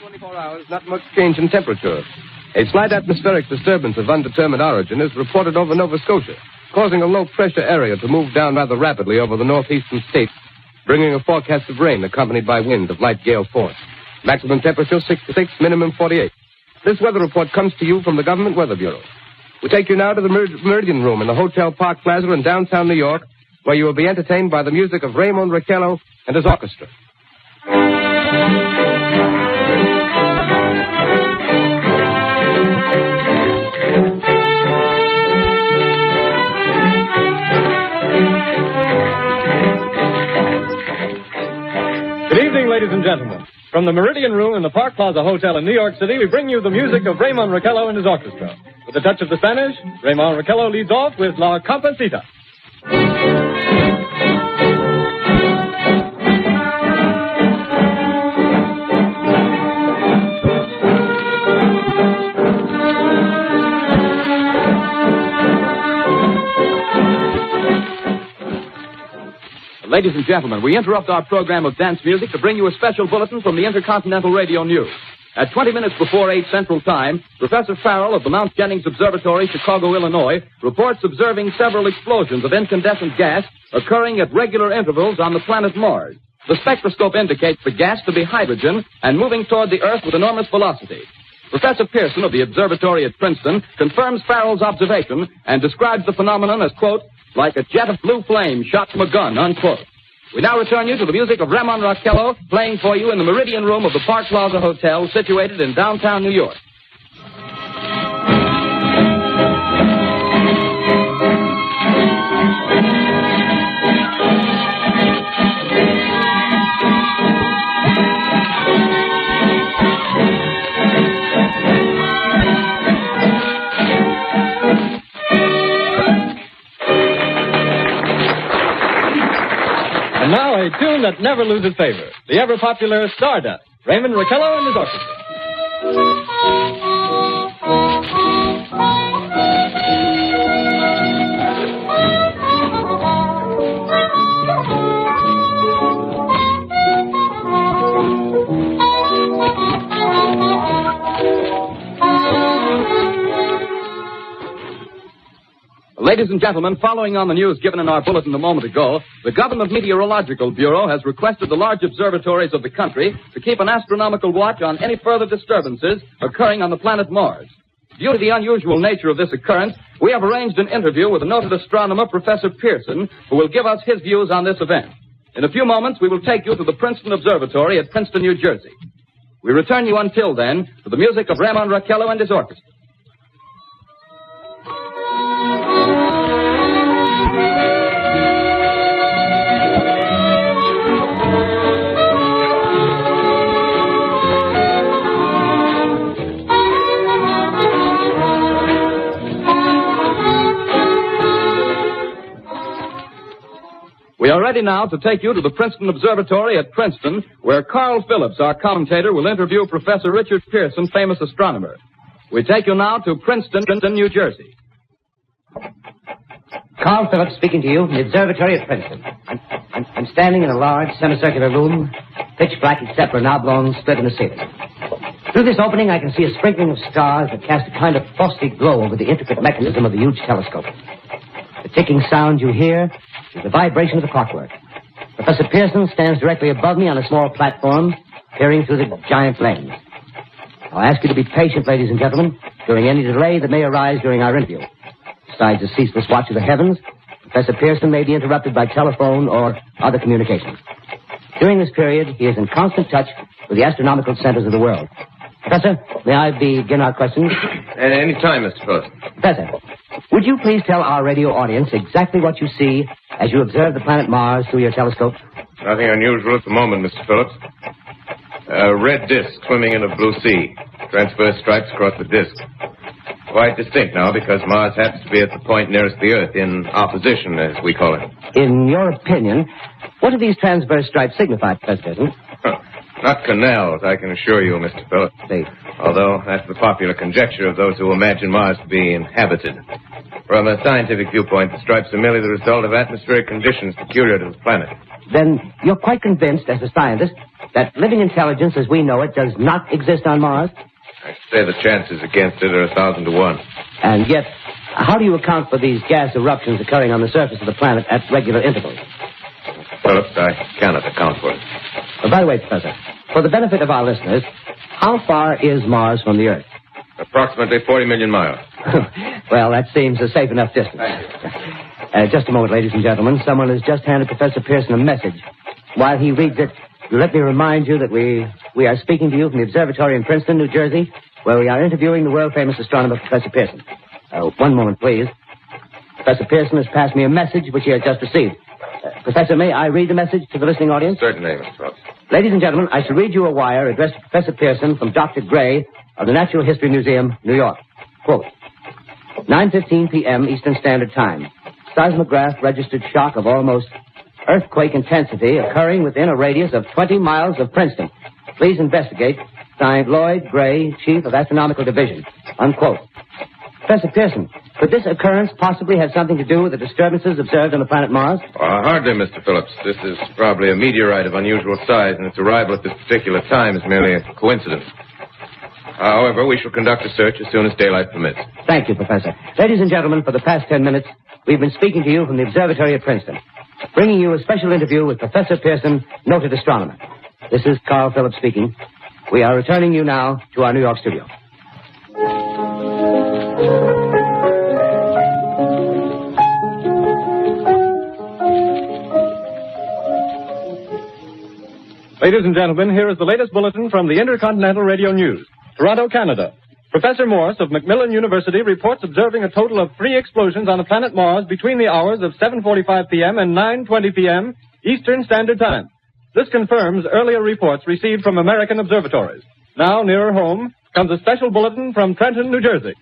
24 hours, not much change in temperature. A slight atmospheric disturbance of undetermined origin is reported over Nova Scotia, causing a low-pressure area to move down rather rapidly over the northeastern states, bringing a forecast of rain accompanied by wind of light gale force. Maximum temperature 66, minimum 48. This weather report comes to you from the Government Weather Bureau. We take you now to the Meridian Room in the Hotel Park Plaza in downtown New York, where you will be entertained by the music of Raymond Raquello and his orchestra. Good evening, ladies and gentlemen. From the Meridian Room in the Park Plaza Hotel in New York City, we bring you the music of Raymond Raquello and his orchestra. With a touch of the Spanish, Raymond Raquello leads off with La Comparsita. Ladies and gentlemen, we interrupt our program of dance music to bring you a special bulletin from the Intercontinental Radio News. At 20 minutes before 8 Central Time, Professor Farrell of the Mount Jennings Observatory, Chicago, Illinois, reports observing several explosions of incandescent gas occurring at regular intervals on the planet Mars. The spectroscope indicates the gas to be hydrogen and moving toward the Earth with enormous velocity. Professor Pearson of the observatory at Princeton confirms Farrell's observation and describes the phenomenon as, quote, like a jet of blue flame shot from a gun, unquote. We now return you to the music of Raymond Raquello, playing for you in the Meridian Room of the Park Plaza Hotel, situated in downtown New York. And now a tune that never loses favor, the ever-popular Stardust, Raymond Raquello and his orchestra. Ladies and gentlemen, following on the news given in our bulletin a moment ago, the Government Meteorological Bureau has requested the large observatories of the country to keep an astronomical watch on any further disturbances occurring on the planet Mars. Due to the unusual nature of this occurrence, we have arranged an interview with the noted astronomer, Professor Pearson, who will give us his views on this event. In a few moments, we will take you to the Princeton Observatory at Princeton, New Jersey. We return you until then to the music of Raymond Raquello and his orchestra. We are ready now to take you to the Princeton Observatory at Princeton, where Carl Phillips, our commentator, will interview Professor Richard Pearson, famous astronomer. We take you now to Princeton, New Jersey. Carl Phillips speaking to you from the observatory at Princeton. I'm standing in a large semicircular room, pitch black except for an oblong split in the ceiling. Through this opening, I can see a sprinkling of stars that cast a kind of frosty glow over the intricate mechanism of the huge telescope. The ticking sound you hear is the vibration of the clockwork. Professor Pearson stands directly above me on a small platform, peering through the giant lens. I'll ask you to be patient, ladies and gentlemen, during any delay that may arise during our interview. Besides the ceaseless watch of the heavens, Professor Pearson may be interrupted by telephone or other communications. During this period, he is in constant touch with the astronomical centers of the world. Professor, may I begin our questions? At any time, Mr. Phillips. Professor, would you please tell our radio audience exactly what you see as you observe the planet Mars through your telescope? Nothing unusual at the moment, Mr. Phillips. A red disk swimming in a blue sea. Transverse stripes across the disk. Quite distinct now, because Mars happens to be at the point nearest the Earth, in opposition, as we call it. In your opinion, what do these transverse stripes signify, Professor Pearson? Not canals, I can assure you, Mr. Phillips. See. Although that's the popular conjecture of those who imagine Mars to be inhabited. From a scientific viewpoint, the stripes are merely the result of atmospheric conditions peculiar to the planet. Then you're quite convinced, as a scientist, that living intelligence as we know it does not exist on Mars? I'd say the chances against it are 1,000 to 1. And yet, how do you account for these gas eruptions occurring on the surface of the planet at regular intervals? Phillips, I cannot account for it. By the way, Professor, for the benefit of our listeners, how far is Mars from the Earth? Approximately 40 million miles. Well, that seems a safe enough distance. Just a moment, ladies and gentlemen. Someone has just handed Professor Pearson a message. While he reads it, let me remind you that we are speaking to you from the observatory in Princeton, New Jersey, where we are interviewing the world-famous astronomer, Professor Pearson. One moment, please. Professor Pearson has passed me a message which he has just received. Professor, may I read the message to the listening audience? Certainly, Mr. Phillips. Ladies and gentlemen, I shall read you a wire addressed to Professor Pearson from Dr. Gray of the Natural History Museum, New York. Quote, 9:15 p.m. Eastern Standard Time. Seismograph registered shock of almost earthquake intensity occurring within a radius of 20 miles of Princeton. Please investigate. Signed, Lloyd Gray, Chief of Astronomical Division. Unquote. Professor Pearson, could this occurrence possibly have something to do with the disturbances observed on the planet Mars? Hardly, Mr. Phillips. This is probably a meteorite of unusual size, and its arrival at this particular time is merely a coincidence. However, we shall conduct a search as soon as daylight permits. Thank you, Professor. Ladies and gentlemen, for the past 10 minutes, we've been speaking to you from the observatory at Princeton, bringing you a special interview with Professor Pearson, noted astronomer. This is Carl Phillips speaking. We are returning you now to our New York studio. Ladies and gentlemen, here is the latest bulletin from the Intercontinental Radio News. Toronto, Canada. Professor Morse of Macmillan University reports observing a total of 3 explosions on the planet Mars between the hours of 7:45 p.m. and 9:20 p.m. Eastern Standard Time. This confirms earlier reports received from American observatories. Now, nearer home, comes a special bulletin from Trenton, New Jersey.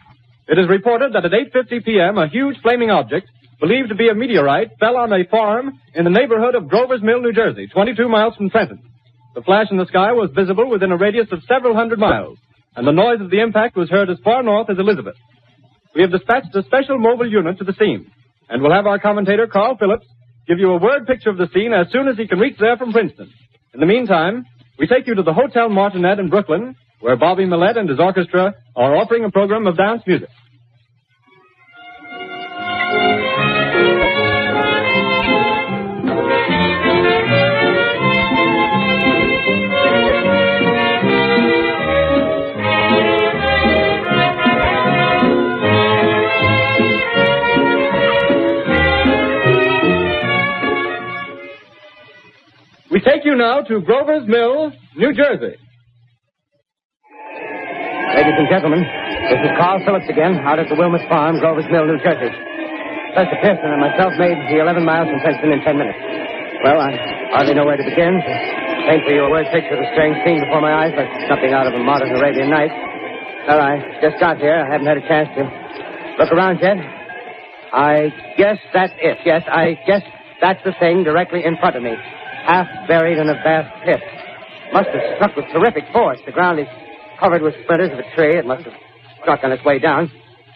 It is reported that at 8:50 p.m., a huge flaming object, believed to be a meteorite, fell on a farm in the neighborhood of Grover's Mill, New Jersey, 22 miles from Trenton. The flash in the sky was visible within a radius of several hundred miles, and the noise of the impact was heard as far north as Elizabeth. We have dispatched a special mobile unit to the scene, and we'll have our commentator, Carl Phillips, give you a word picture of the scene as soon as he can reach there from Princeton. In the meantime, we take you to the Hotel Martian in Brooklyn, where Bobby Millett and his orchestra are offering a program of dance music. We take you now to Grover's Mill, New Jersey. Ladies and gentlemen, this is Carl Phillips again, out at the Wilmot Farm, Grover's Mill, New Jersey. Professor Pearson and myself made the 11 miles from Princeton in 10 minutes. Well, I hardly know where to begin. To paint for you a word picture of the strange scene before my eyes, like something out of a modern Arabian Night. Well, I just got here. I haven't had a chance to look around yet. I guess that's it. Yes, I guess that's the thing directly in front of me. Half buried in a vast pit. Must have struck with terrific force. The ground is covered with splinters of a tree. It must have struck on its way down.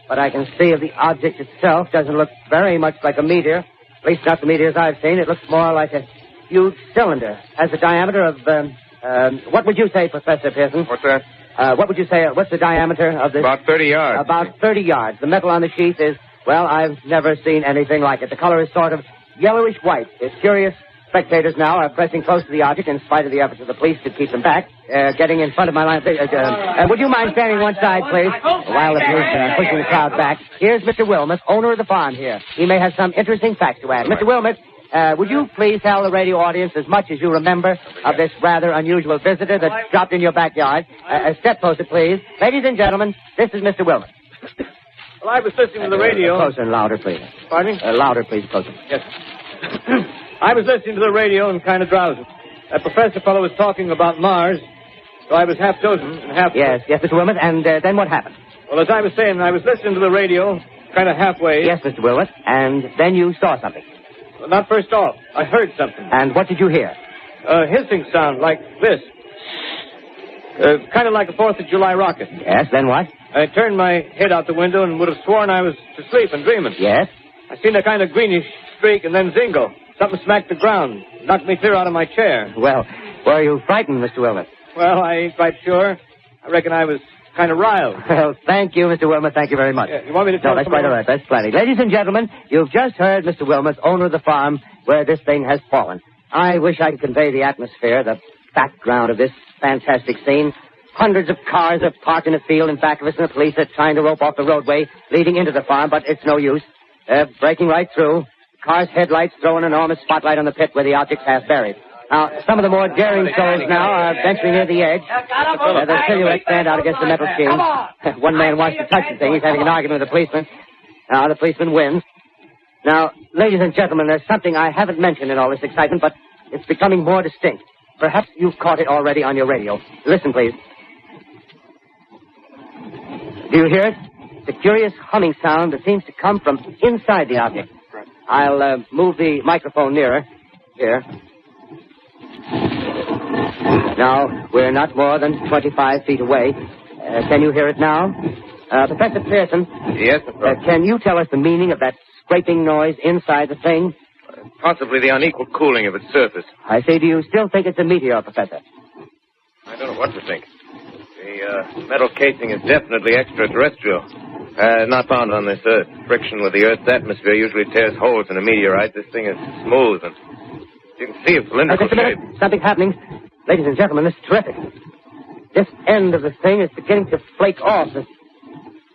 But I can see the object itself doesn't look very much like a meteor. At least not the meteors I've seen. It looks more like a huge cylinder. Has a diameter of, what would you say, Professor Pearson? What's that? What would you say, what's the diameter of this? About 30 yards. About 30 yards. The metal on the sheath is, well, I've never seen anything like it. The color is sort of yellowish white. It's curious. Spectators now are pressing close to the object in spite of the efforts of the police to keep them back. Getting in front of my line. Would you mind standing one side, please? While the police are pushing the crowd back. Here's Mr. Wilmot, owner of the farm here. He may have some interesting facts to add. Mr. Wilmot, would you please tell the radio audience as much as you remember of this rather unusual visitor that dropped in your backyard? Step closer, please. Ladies and gentlemen, this is Mr. Wilmot. Well, I was listening to the radio. Closer and louder, please. Pardon me? Louder, please, closer. Yes. I was listening to the radio and kind of drowsy. That professor fellow was talking about Mars, so I was half dozing and half... Yes, Mr. Wilmot, and then what happened? Well, as I was saying, I was listening to the radio, kind of halfway. Yes, Mr. Wilmot, and then you saw something. Well, not first off. I heard something. And what did you hear? Hissing sound like this. Kind of like a 4th of July rocket. Yes, then what? I turned my head out the window and would have sworn I was asleep and dreaming. Yes? I seen a kind of greenish streak and then zingo. Something smacked the ground, knocked me clear out of my chair. Well, Were you frightened, Mr. Wilmot? Well, I ain't quite sure. I reckon I was kind of riled. Well, thank you, Mr. Wilmot. Thank you very much. Yeah, you want me to tell No, that's quite all right. That's plenty. Ladies and gentlemen, you've just heard Mr. Wilmot, owner of the farm where this thing has fallen. I wish I could convey the atmosphere, the background of this fantastic scene. Hundreds of cars are parked in a field in back of us, and the police are trying to rope off the roadway leading into the farm, but it's no use. They're breaking right through. The car's headlights throw an enormous spotlight on the pit where the object's half buried. Now, some of the more daring souls now are venturing near the edge. The silhouettes stand out against the metal shield. One man wants to touch the thing. He's having an argument with the policeman. Now, the policeman wins. Now, ladies and gentlemen, there's something I haven't mentioned in all this excitement, but it's becoming more distinct. Perhaps you've caught it already on your radio. Listen, please. Do you hear it? It's a curious humming sound that seems to come from inside the object. I'll move the microphone nearer. Here. Now, we're not more than 25 feet away. Can you hear it now? Professor Pearson? Yes, can you tell us the meaning of that scraping noise inside the thing? Possibly the unequal cooling of its surface. I say, do you still think it's a meteor, Professor? I don't know what to think. The metal casing is definitely extraterrestrial. Not found on this Earth. Friction with the Earth's atmosphere usually tears holes in a meteorite. This thing is smooth, and you can see a cylindrical shape. Something's happening. Ladies and gentlemen, this is terrific. This end of the thing is beginning to flake off. The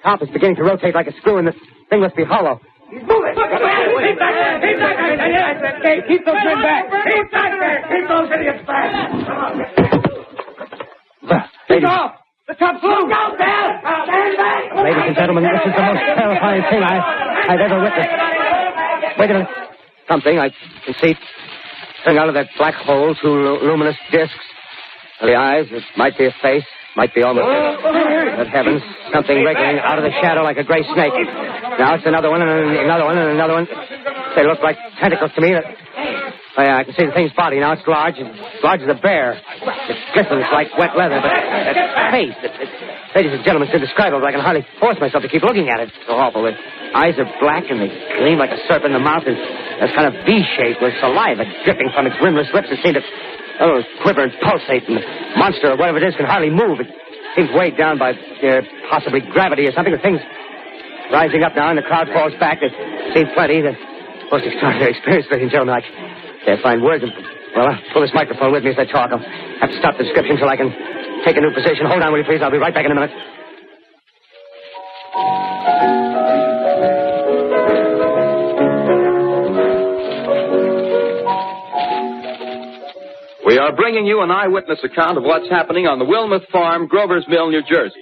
top is beginning to rotate like a screw, and the thing must be hollow. He's moving! Keep back there! Keep back there! Keep those men back! Keep back there! Keep those idiots back! Come on. He's off! The top's loose! Go, Bill! Stand back! Ladies and gentlemen, this is the most terrifying thing I've ever witnessed. Wait a minute. Something I can see coming out of that black hole, two luminous discs. The eyes, it might be a face, might be almost... Good heavens, something wriggling out of the shadow like a gray snake. Now it's another one, and another one, and another one. They look like tentacles to me. I can see the thing's body. Now it's large as a bear. It glistens like wet leather, but that face, ladies and gentlemen, it's indescribable. I can hardly force myself to keep looking at it. It's so awful. The eyes are black, and they gleam like a serpent. The mouth is kind of V-shaped with saliva dripping from its rimless lips. It seems to quiver and pulsate, and the monster, or whatever it is, can hardly move. It seems weighed down by possibly gravity or something. The thing's rising up now, and the crowd falls back. It seems plenty. The most extraordinary experience, ladies and gentlemen. I can't find words. Well, I'll pull this microphone with me as I talk. I'll have to stop the description until I can take a new position. Hold on, will you, please? I'll be right back in a minute. We are bringing you an eyewitness account of what's happening on the Wilmoth Farm, Grover's Mill, New Jersey.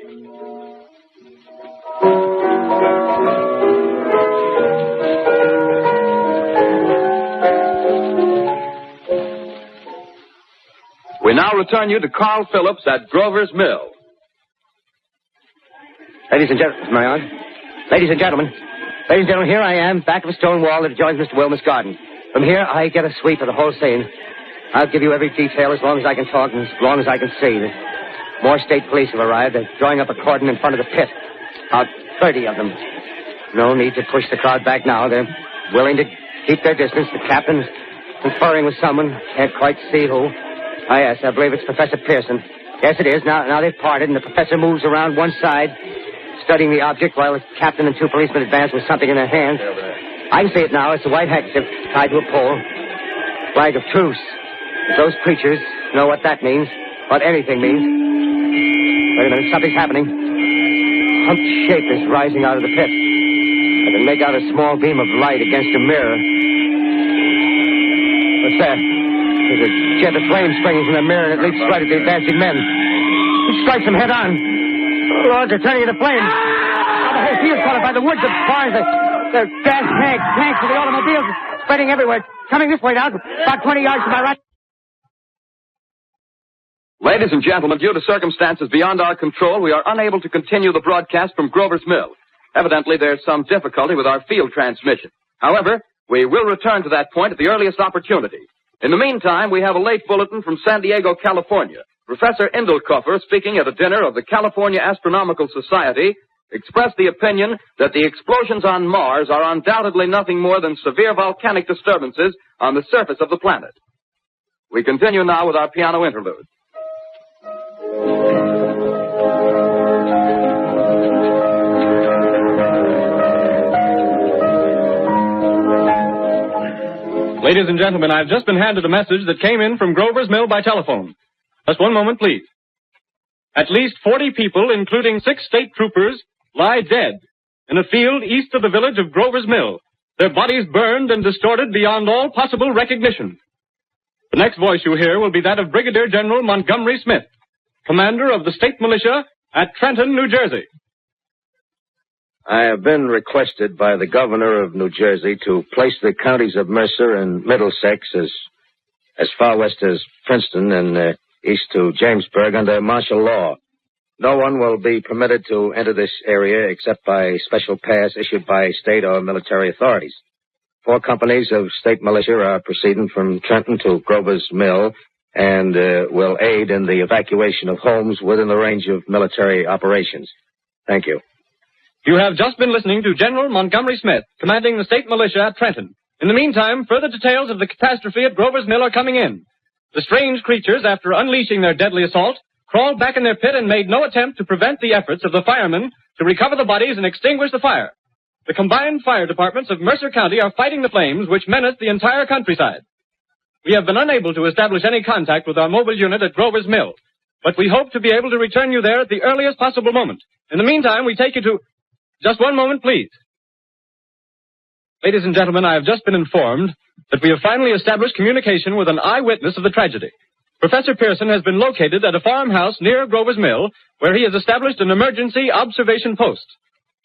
We now return you to Carl Phillips at Grover's Mill. Ladies and gentlemen, Ladies and gentlemen, here I am, back of a stone wall that adjoins Mr. Wilmot's garden. From here, I get a sweep of the whole scene. I'll give you every detail as long as I can talk and as long as I can see. More state police have arrived. They're drawing up a cordon in front of the pit. About 30 of them. No need to push the crowd back now. They're willing to keep their distance. The captain's conferring with someone. Can't quite see who. Ah, yes, I believe it's Professor Pearson. Yes, it is. Now they've parted, and the professor moves around one side, studying the object, while the captain and two policemen advance with something in their hands. I can see it now. It's a white handkerchief tied to a pole. Flag of truce. If those creatures know what that means, what anything means. Wait a minute, something's happening. A humped shape is rising out of the pit. I can make out a small beam of light against a mirror. What's that? There's a jet of flame springing from the mirror, and it leaps right at the advancing men. It strikes them head on. Oh, Lord, they're turning into flames. Now the whole field's caught up by the woods, the barns, the gas tanks of the automobiles spreading everywhere. Coming this way now, about 20 yards to my right. Ladies and gentlemen, due to circumstances beyond our control, we are unable to continue the broadcast from Grover's Mill. Evidently, there's some difficulty with our field transmission. However, we will return to that point at the earliest opportunity. In the meantime, we have a late bulletin from San Diego, California. Professor Indelkoffer, speaking at a dinner of the California Astronomical Society, expressed the opinion that the explosions on Mars are undoubtedly nothing more than severe volcanic disturbances on the surface of the planet. We continue now with our piano interlude. Ladies and gentlemen, I've just been handed a message that came in from Grover's Mill by telephone. Just one moment, please. At least 40 people, including 6 state troopers, lie dead in a field east of the village of Grover's Mill, their bodies burned and distorted beyond all possible recognition. The next voice you hear will be that of Brigadier General Montgomery Smith, commander of the state militia at Trenton, New Jersey. I have been requested by the governor of New Jersey to place the counties of Mercer and Middlesex as far west as Princeton and east to Jamesburg under martial law. No one will be permitted to enter this area except by special pass issued by state or military authorities. 4 companies of state militia are proceeding from Trenton to Grover's Mill and will aid in the evacuation of homes within the range of military operations. Thank you. You have just been listening to General Montgomery Smith, commanding the state militia at Trenton. In the meantime, further details of the catastrophe at Grover's Mill are coming in. The strange creatures, after unleashing their deadly assault, crawled back in their pit and made no attempt to prevent the efforts of the firemen to recover the bodies and extinguish the fire. The combined fire departments of Mercer County are fighting the flames which menace the entire countryside. We have been unable to establish any contact with our mobile unit at Grover's Mill, but we hope to be able to return you there at the earliest possible moment. In the meantime, we take you to... Just one moment, please. Ladies and gentlemen, I have just been informed that we have finally established communication with an eyewitness of the tragedy. Professor Pearson has been located at a farmhouse near Grover's Mill, where he has established an emergency observation post.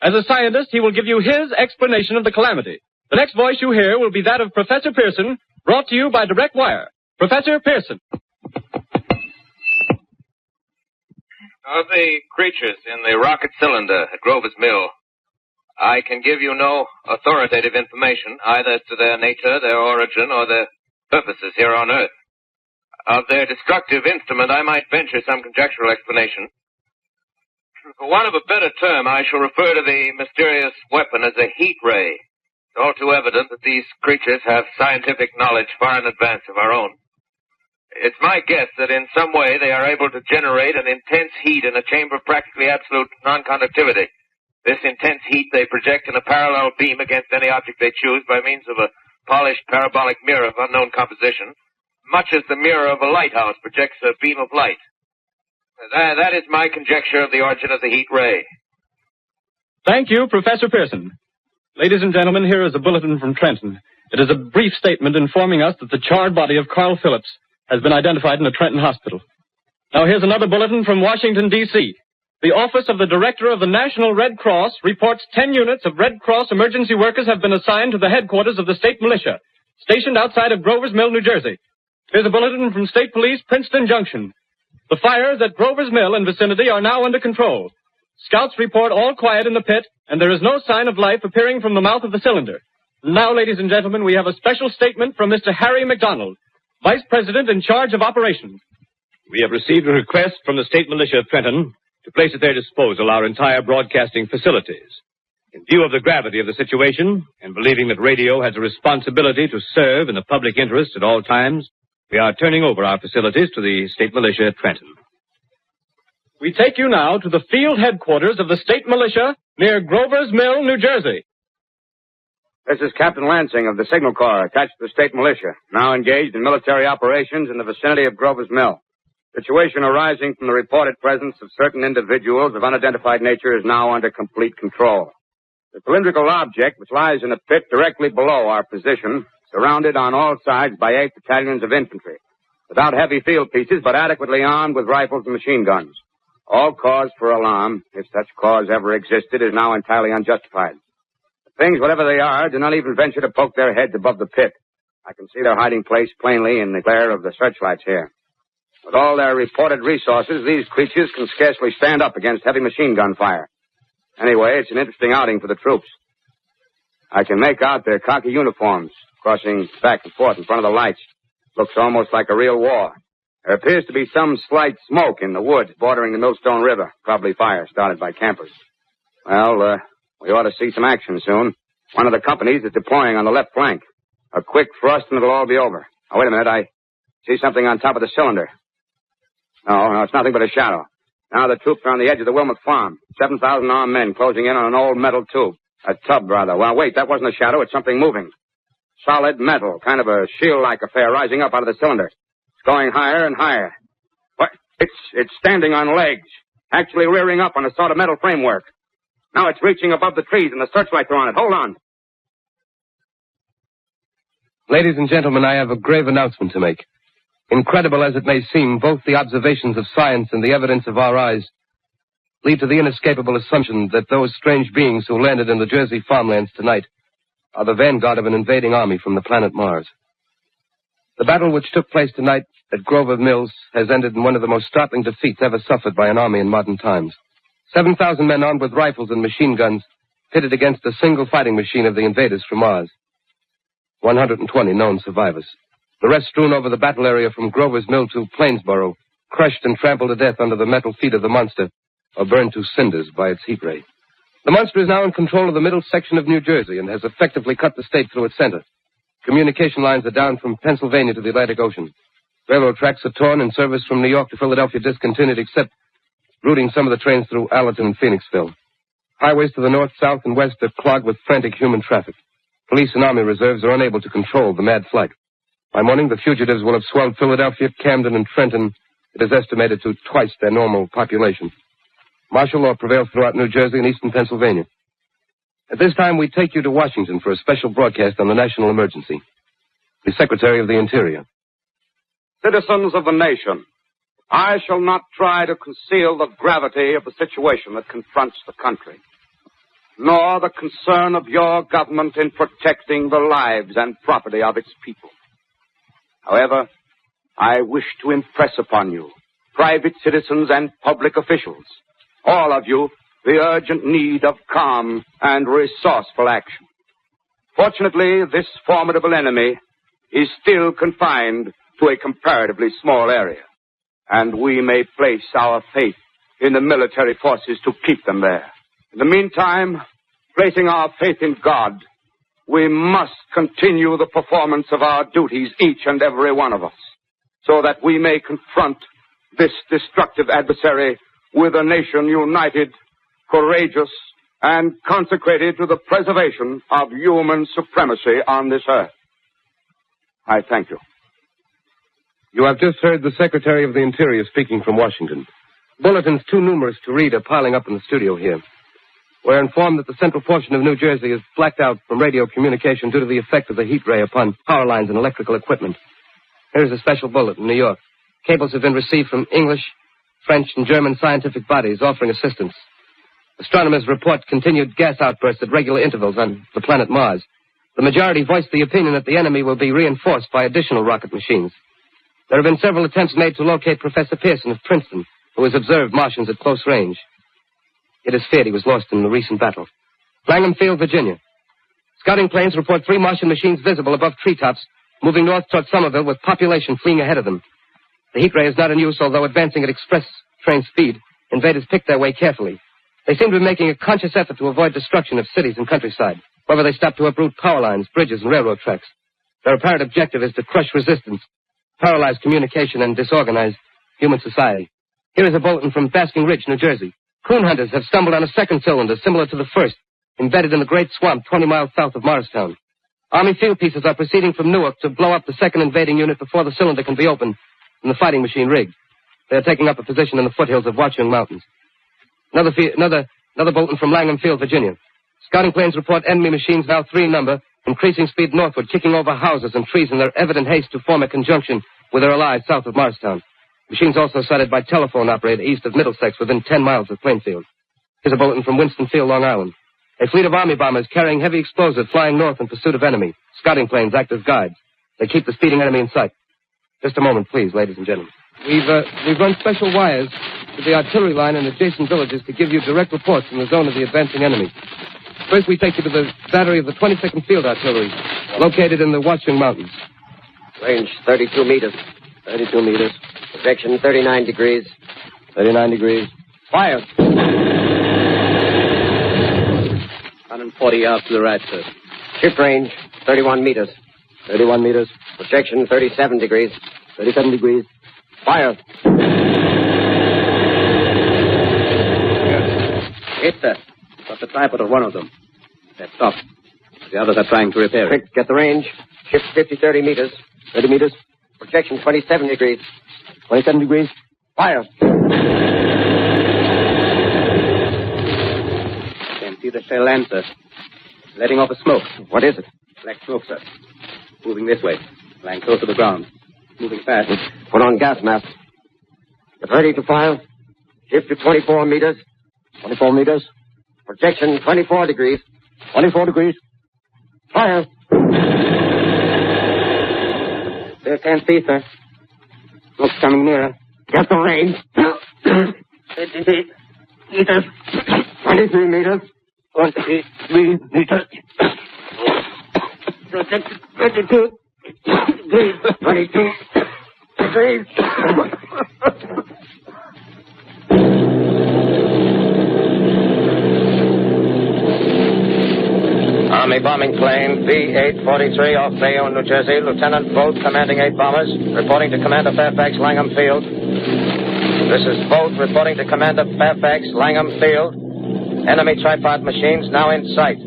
As a scientist, he will give you his explanation of the calamity. The next voice you hear will be that of Professor Pearson, brought to you by direct wire. Professor Pearson. Of the creatures in the rocket cylinder at Grover's Mill, I can give you no authoritative information, either as to their nature, their origin, or their purposes here on Earth. Of their destructive instrument, I might venture some conjectural explanation. For want of a better term, I shall refer to the mysterious weapon as a heat ray. It's all too evident that these creatures have scientific knowledge far in advance of our own. It's my guess that in some way they are able to generate an intense heat in a chamber of practically absolute non-conductivity. This intense heat they project in a parallel beam against any object they choose by means of a polished parabolic mirror of unknown composition, much as the mirror of a lighthouse projects a beam of light. That is my conjecture of the origin of the heat ray. Thank you, Professor Pearson. Ladies and gentlemen, here is a bulletin from Trenton. It is a brief statement informing us that the charred body of Carl Phillips has been identified in a Trenton hospital. Now here's another bulletin from Washington, D.C. The Office of the Director of the National Red Cross reports 10 units of Red Cross emergency workers have been assigned to the headquarters of the state militia, stationed outside of Grover's Mill, New Jersey. Here's a bulletin from State Police, Princeton Junction. The fires at Grover's Mill and vicinity are now under control. Scouts report all quiet in the pit, and there is no sign of life appearing from the mouth of the cylinder. Now, ladies and gentlemen, we have a special statement from Mr. Harry McDonald, Vice President in charge of operations. We have received a request from the state militia of Trenton to place at their disposal our entire broadcasting facilities. In view of the gravity of the situation, and believing that radio has a responsibility to serve in the public interest at all times, we are turning over our facilities to the state militia at Trenton. We take you now to the field headquarters of the state militia near Grover's Mill, New Jersey. This is Captain Lansing of the Signal Corps, attached to the state militia, now engaged in military operations in the vicinity of Grover's Mill. Situation arising from the reported presence of certain individuals of unidentified nature is now under complete control. The cylindrical object, which lies in a pit directly below our position, surrounded on all sides by 8 battalions of infantry, without heavy field pieces, but adequately armed with rifles and machine guns. All cause for alarm, if such cause ever existed, is now entirely unjustified. The things, whatever they are, do not even venture to poke their heads above the pit. I can see their hiding place plainly in the glare of the searchlights here. With all their reported resources, these creatures can scarcely stand up against heavy machine gun fire. Anyway, it's an interesting outing for the troops. I can make out their khaki uniforms, crossing back and forth in front of the lights. Looks almost like a real war. There appears to be some slight smoke in the woods bordering the Millstone River, probably fire started by campers. Well, we ought to see some action soon. One of the companies is deploying on the left flank. A quick thrust and it'll all be over. Now, wait a minute, See something on top of the cylinder. No, it's nothing but a shadow. Now the troops are on the edge of the Wilmot farm. 7,000 armed men closing in on an old metal tube. A tub, rather. Well, wait, that wasn't a shadow. It's something moving. Solid metal, kind of a shield-like affair rising up out of the cylinder. It's going higher and higher. What? It's standing on legs, actually rearing up on a sort of metal framework. Now it's reaching above the trees and the searchlights are on it. Hold on. Ladies and gentlemen, I have a grave announcement to make. Incredible as it may seem, both the observations of science and the evidence of our eyes lead to the inescapable assumption that those strange beings who landed in the Jersey farmlands tonight are the vanguard of an invading army from the planet Mars. The battle which took place tonight at Grover Mills has ended in one of the most startling defeats ever suffered by an army in modern times. 7,000 men armed with rifles and machine guns pitted against a single fighting machine of the invaders from Mars. 120 known survivors. The rest strewn over the battle area from Grover's Mill to Plainsboro, crushed and trampled to death under the metal feet of the monster, or burned to cinders by its heat ray. The monster is now in control of the middle section of New Jersey and has effectively cut the state through its center. Communication lines are down from Pennsylvania to the Atlantic Ocean. Railroad tracks are torn and service from New York to Philadelphia discontinued, except routing some of the trains through Allerton and Phoenixville. Highways to the north, south, and west are clogged with frantic human traffic. Police and army reserves are unable to control the mad flight. By morning, the fugitives will have swelled Philadelphia, Camden, and Trenton. It is estimated to twice their normal population. Martial law prevails throughout New Jersey and eastern Pennsylvania. At this time, we take you to Washington for a special broadcast on the national emergency. The Secretary of the Interior. Citizens of the nation, I shall not try to conceal the gravity of the situation that confronts the country, nor the concern of your government in protecting the lives and property of its people. However, I wish to impress upon you, private citizens and public officials, all of you, the urgent need of calm and resourceful action. Fortunately, this formidable enemy is still confined to a comparatively small area, and we may place our faith in the military forces to keep them there. In the meantime, placing our faith in God, we must continue the performance of our duties, each and every one of us, so that we may confront this destructive adversary with a nation united, courageous, and consecrated to the preservation of human supremacy on this earth. I thank you. You have just heard the Secretary of the Interior speaking from Washington. Bulletins too numerous to read are piling up in the studio here. We're informed that the central portion of New Jersey is blacked out from radio communication due to the effect of the heat ray upon power lines and electrical equipment. Here's a special bulletin in New York. Cables have been received from English, French, and German scientific bodies offering assistance. Astronomers report continued gas outbursts at regular intervals on the planet Mars. The majority voiced the opinion that the enemy will be reinforced by additional rocket machines. There have been several attempts made to locate Professor Pearson of Princeton, who has observed Martians at close range. It is feared he was lost in the recent battle. Langham Field, Virginia. Scouting planes report 3 Martian machines visible above treetops, moving north toward Somerville with population fleeing ahead of them. The heat ray is not in use, although advancing at express train speed. Invaders pick their way carefully. They seem to be making a conscious effort to avoid destruction of cities and countryside. However, they stop to uproot power lines, bridges, and railroad tracks. Their apparent objective is to crush resistance, paralyze communication, and disorganize human society. Here is a bulletin from Basking Ridge, New Jersey. Coon hunters have stumbled on a second cylinder similar to the first, embedded in the great swamp 20 miles south of Morristown. Army field pieces are proceeding from Newark to blow up the second invading unit before the cylinder can be opened and the fighting machine rigged. They are taking up a position in the foothills of Watchung Mountains. Another bulletin from Langham Field, Virginia. Scouting planes report enemy machines, now 3 in number, increasing speed northward, kicking over houses and trees in their evident haste to form a conjunction with their allies south of Morristown. Machines also sighted by telephone operator east of Middlesex within 10 miles of Plainfield. Here's a bulletin from Winston-Field, Long Island. A fleet of Army bombers carrying heavy explosives flying north in pursuit of enemy. Scouting planes act as guides. They keep the speeding enemy in sight. Just a moment, please, ladies and gentlemen. We've run special wires to the artillery line and adjacent villages to give you direct reports from the zone of the advancing enemy. First, we take you to the battery of the 22nd Field Artillery, located in the Watchung Mountains. Range 32 meters. 32 meters. Projection 39 degrees. 39 degrees. Fire! 140 yards to the right, sir. Ship range 31 meters. 31 meters. Projection 37 degrees. 37 degrees. Fire. Hit that. Got the tripod of one of them. That's off. The others are trying to repair it. Get the range. Shift 30 meters. 30 meters. Projection 27 degrees. 27 degrees. Fire. Can't see the shell answer. Letting off a smoke. What is it? Black smoke, sir. Moving this way. Lying close to the ground. Moving fast. Put on gas mask. Get ready to fire. Shift to 24 meters. 24 meters. Projection 24 degrees. 24 degrees. Fire. Still can't see, sir. Smoke's coming nearer. Get the range. 53 meters. 23 meters. 23 meters. Projection 22 degrees. 22 degrees. Army bombing plane B-843 off Bayonne, New Jersey. Lieutenant Boat, commanding 8 bombers, reporting to Commander Fairfax, Langham Field. This is Boat reporting to Commander Fairfax, Langham Field. Enemy tripod machines now in sight.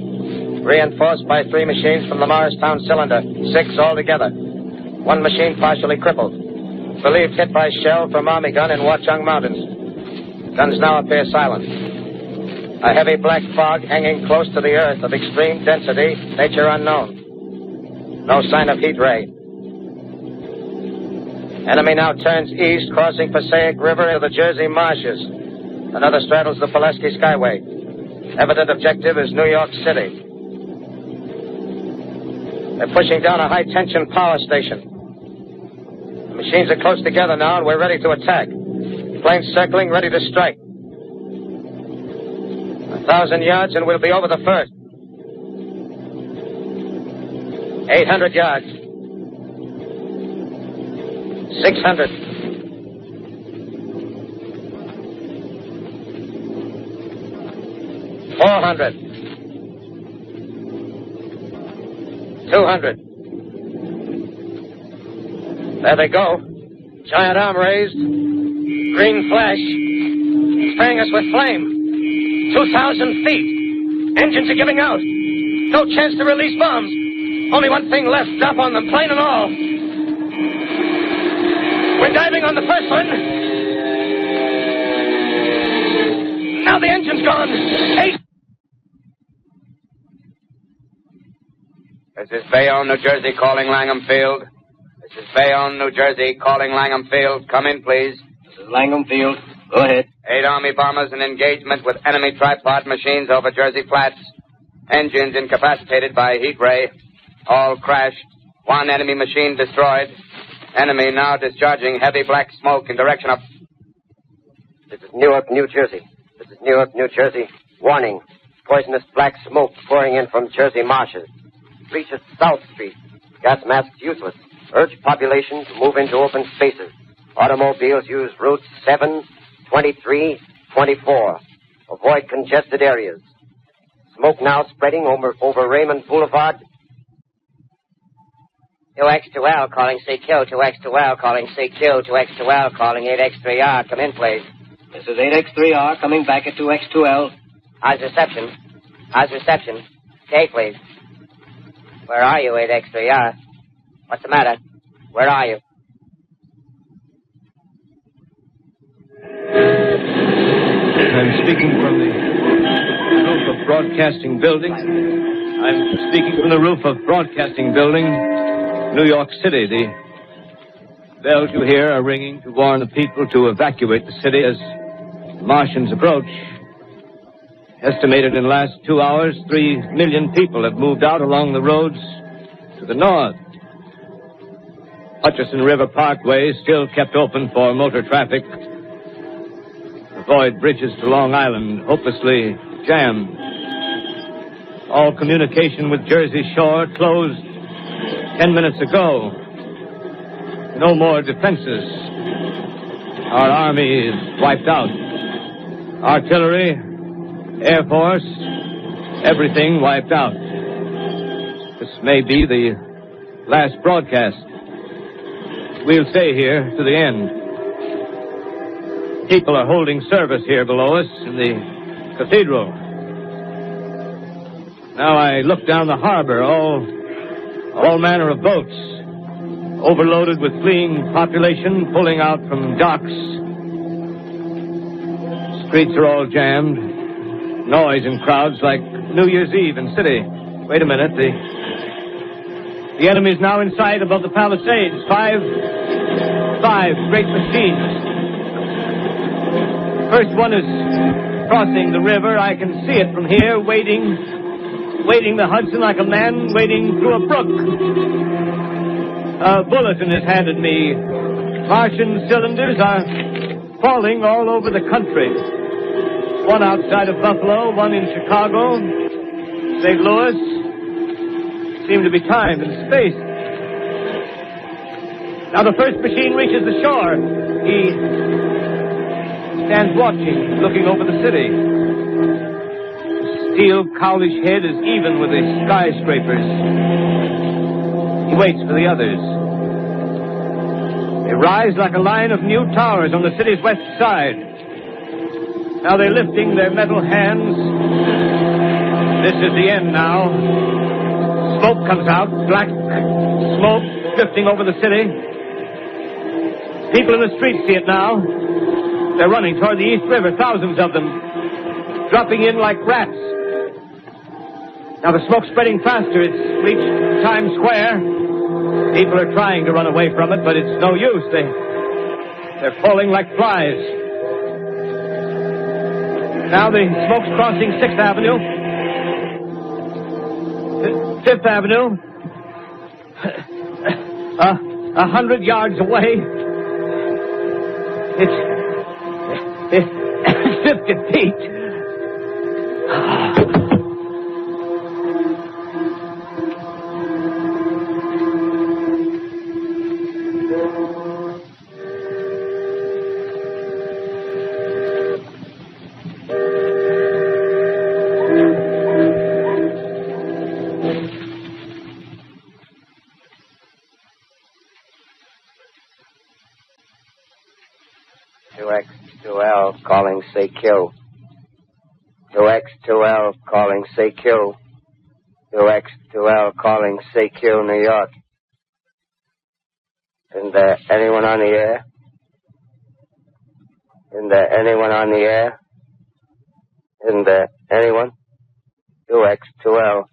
Reinforced by 3 machines from the Morristown cylinder. 6 altogether. 1 machine partially crippled. Believed hit by shell from Army gun in Watchung Mountains. Guns now appear silent. A heavy black fog hanging close to the earth of extreme density, nature unknown. No sign of heat ray. Enemy now turns east, crossing Passaic River into the Jersey marshes. Another straddles the Pulaski Skyway. Evident objective is New York City. They're pushing down a high-tension power station. The machines are close together now, and we're ready to attack. Planes circling, ready to strike. 1,000 yards and we'll be over the first. 800 yards. 600. 400. 200. There they go. Giant arm raised. Green flash. Spraying us with flame. 2,000 feet. Engines are giving out. No chance to release bombs. Only one thing left. Drop on them, plane and all. We're diving on the first one. Now the engine's gone. 8. This is Bayonne, New Jersey, calling Langham Field. This is Bayonne, New Jersey, calling Langham Field. Come in, please. This is Langham Field. Go ahead. 8 Army bombers in engagement with enemy tripod machines over Jersey Flats. Engines incapacitated by heat ray. All crashed. 1 enemy machine destroyed. Enemy now discharging heavy black smoke in direction of... This is Newark, New Jersey. This is Newark, New Jersey. Warning. Poisonous black smoke pouring in from Jersey marshes. Reaches South Street. Gas masks useless. Urge population to move into open spaces. Automobiles use routes 7, 23, 24. Avoid congested areas. Smoke now spreading over Raymond Boulevard. 2X2L calling CQ. 2X2L calling CQ. 2X2L calling 8X3R. Come in, please. This is 8X3R coming back at 2X2L. How's reception? How's reception? Stay, please. Where are you, 8X3R? What's the matter? Where are you? I'm speaking from the roof of Broadcasting Building. I'm speaking from the roof of Broadcasting Building, New York City. The bells you hear are ringing to warn the people to evacuate the city as Martians approach. Estimated in the last 2 hours, 3 million people have moved out along the roads to the north. Hutchison River Parkway is still kept open for motor traffic. Avoid bridges to Long Island, hopelessly jammed. All communication with Jersey Shore closed 10 minutes ago. No more defenses. Our army is wiped out. Artillery, Air Force, everything wiped out. This may be the last broadcast. we'll stay here to the end. People are holding service here below us in the cathedral. Now I look down the harbor, all manner of boats, overloaded with fleeing population, pulling out from docks. Streets are all jammed. Noise in crowds like New Year's Eve in city. Wait a minute, the enemy's now in sight above the Palisades. Five great machines. First one is crossing the river. I can see it from here, wading the Hudson like a man wading through a brook. A bulletin is handed me. Martian cylinders are falling all over the country. One outside of Buffalo, one in Chicago, St. Louis. Seem to be timed and spaced. Now the first machine reaches the shore. He stands watching, looking over the city. The steel cowlish head is even with the skyscrapers. He waits for the others. They rise like a line of new towers on the city's west side. Now they're lifting their metal hands. This is the end now. Smoke comes out, black smoke drifting over the city. People in the streets see it now. They're running toward the East River, thousands of them, dropping in like rats. Now the smoke's spreading faster. It's reached Times Square. People are trying to run away from it, but it's no use. They're falling like flies. Now the smoke's crossing 6th Avenue. 5th Avenue. 100 yards away. It's 50 feet. Calling CQ. 2X2L calling CQ. 2X2L calling CQ, New York. Isn't there anyone on the air? Isn't there anyone on the air? Isn't there anyone? 2X2L.